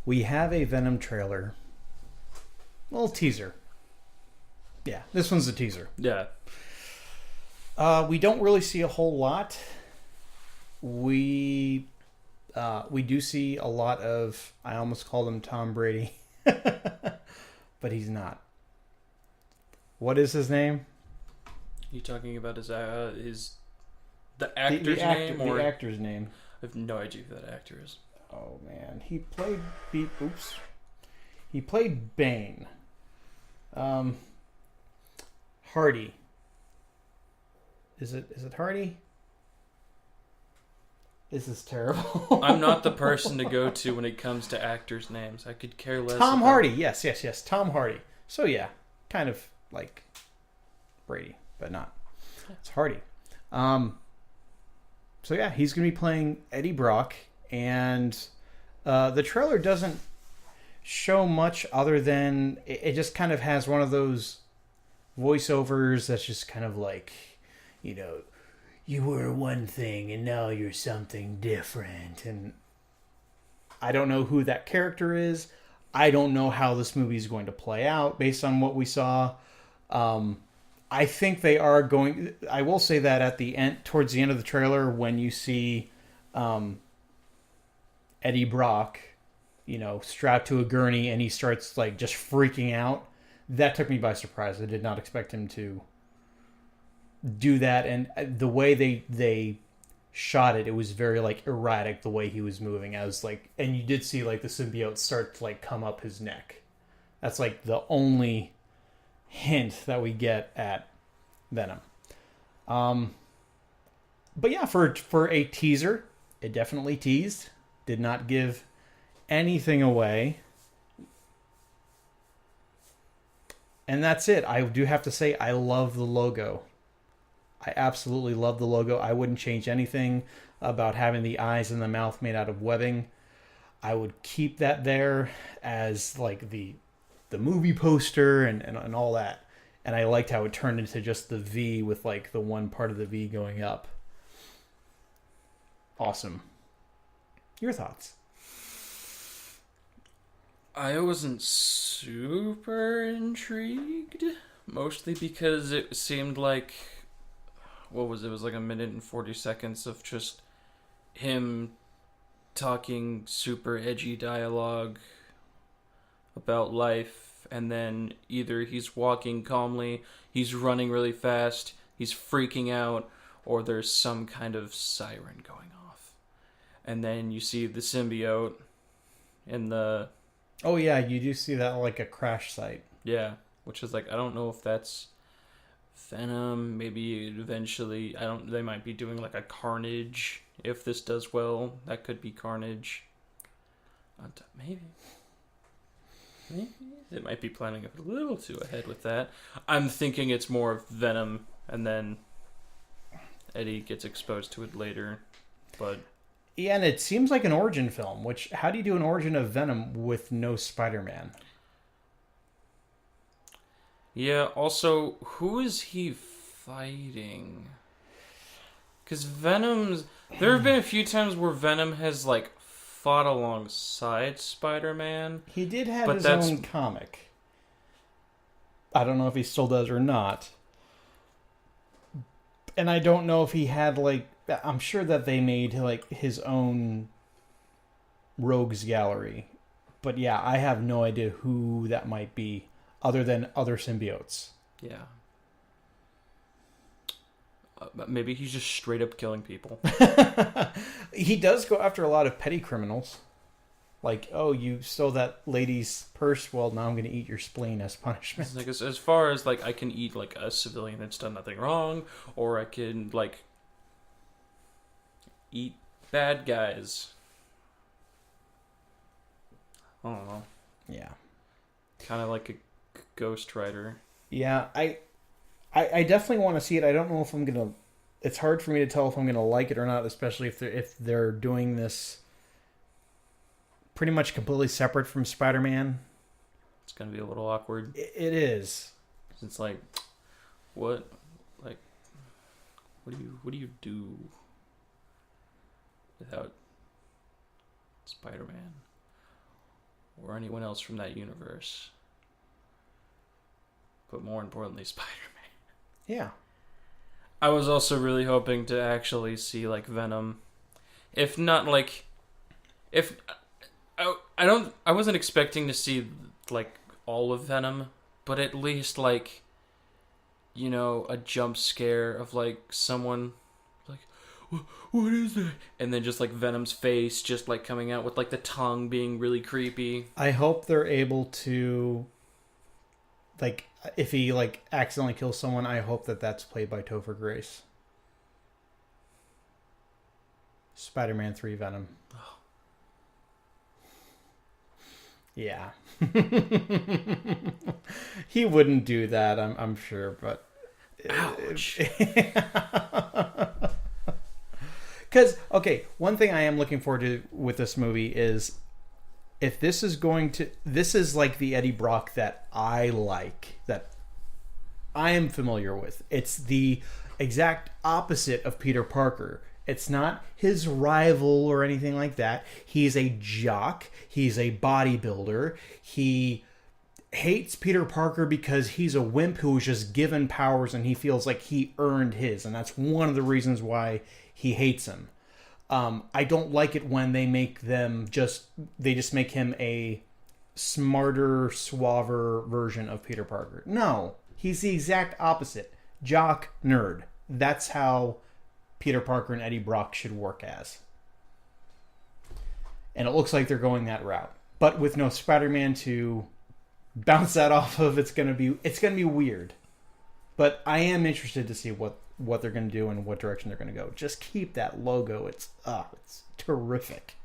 we have a Venom trailer. A little teaser. Yeah, this one's a teaser. Yeah. We don't really see a whole lot. We do see a lot of, I almost called him Tom Brady, but he's not. What is his name? You talking about his the actor's name or the actor's name? I have no idea who that actor is. Oh man, he played He played Bane. Hardy. Is it Hardy? This is terrible. I'm not the person to go to when it comes to actors' names. I could care less. Tom Hardy. Yes. Tom Hardy. So yeah, kind of like Brady, but not. It's Hardy. So yeah, he's going to be playing Eddie Brock, and the trailer doesn't show much other than it just kind of has one of those voiceovers that's just kind of like, you were one thing and now you're something different. And I don't know who that character is. I don't know how this movie is going to play out based on what we saw. I think they are going. I will say that at the end, towards the end of the trailer, when you see Eddie Brock, strapped to a gurney and he starts like just freaking out, that took me by surprise. I did not expect him to do that, and the way they shot it, it was very like erratic the way he was moving. I was like, and you did see like the symbiote start to like come up his neck. That's like the only hint that we get at Venom. But yeah, for a teaser, it definitely teased. Did not give anything away. And that's it. I do have to say I love the logo. I absolutely love the logo. I wouldn't change anything about having the eyes and the mouth made out of webbing. I would keep that there as like the movie poster and all that. And I liked how it turned into just the V with like the one part of the V going up. Awesome. Your thoughts? I wasn't super intrigued, mostly because it seemed like, what was it? It was like 1:40 of just him talking super edgy dialogue about life, and then either he's walking calmly, he's running really fast, he's freaking out, or there's some kind of siren going off. And then you see the symbiote in the... Oh yeah, you do see that like a crash site. Yeah, which is like, I don't know if that's Venom, maybe eventually, they might be doing like a Carnage. If this does well, that could be Carnage. Maybe. They might be planning a little too ahead with that. I'm thinking it's more of Venom, and then Eddie gets exposed to it later. But yeah, and it seems like an origin film, which, how do you do an origin of Venom with no Spider-Man? Yeah, also, who is he fighting? Because there have been a few times where Venom has, like, fought alongside Spider-Man. He did have his own comic. I don't know if he still does or not. And I don't know if he had, like... I'm sure that they made, like, his own rogues gallery. But yeah, I have no idea who that might be, other than other symbiotes. Yeah. Maybe he's just straight up killing people. He does go after a lot of petty criminals. Like, oh, you stole that lady's purse? Well, now I'm going to eat your spleen as punishment. Like, as far as, like, I can eat, like, a civilian that's done nothing wrong, or I can, like, eat bad guys. I don't know. Yeah. Kind of like a Ghost Rider. Yeah, I definitely want to see it. I don't know if I'm going to... It's hard for me to tell if I'm going to like it or not, especially if they're doing this pretty much completely separate from Spider-Man. It's going to be a little awkward. It is. It's like, what? Like, what do you do without Spider-Man? or anyone else from that universe. But more importantly, Spider-Man. Yeah. I was also really hoping to actually see like Venom. If not like if I wasn't expecting to see like all of Venom, but at least like a jump scare of like someone like what is that? And then just like Venom's face just like coming out with like the tongue being really creepy. I hope they're able to, like, if he like accidentally kills someone, I hope that that's played by Topher Grace. Spider-Man 3 Venom. Oh. Yeah. He wouldn't do that, I'm sure, but Ouch. Because, okay, one thing I am looking forward to with this movie is if this is this is like the Eddie Brock that I like, that I am familiar with. It's the exact opposite of Peter Parker. It's not his rival or anything like that. He's a jock. He's a bodybuilder. He hates Peter Parker because he's a wimp who was just given powers and he feels like he earned his. And that's one of the reasons why he hates him. I don't like it when they make they just make him a smarter, suaver version of Peter Parker. No, he's the exact opposite. Jock, nerd. That's how Peter Parker and Eddie Brock should work as. And it looks like they're going that route. But with no Spider-Man to bounce that off of, it's gonna be weird. But I am interested to see what they're gonna do and what direction they're gonna go. Just keep that logo. It's terrific.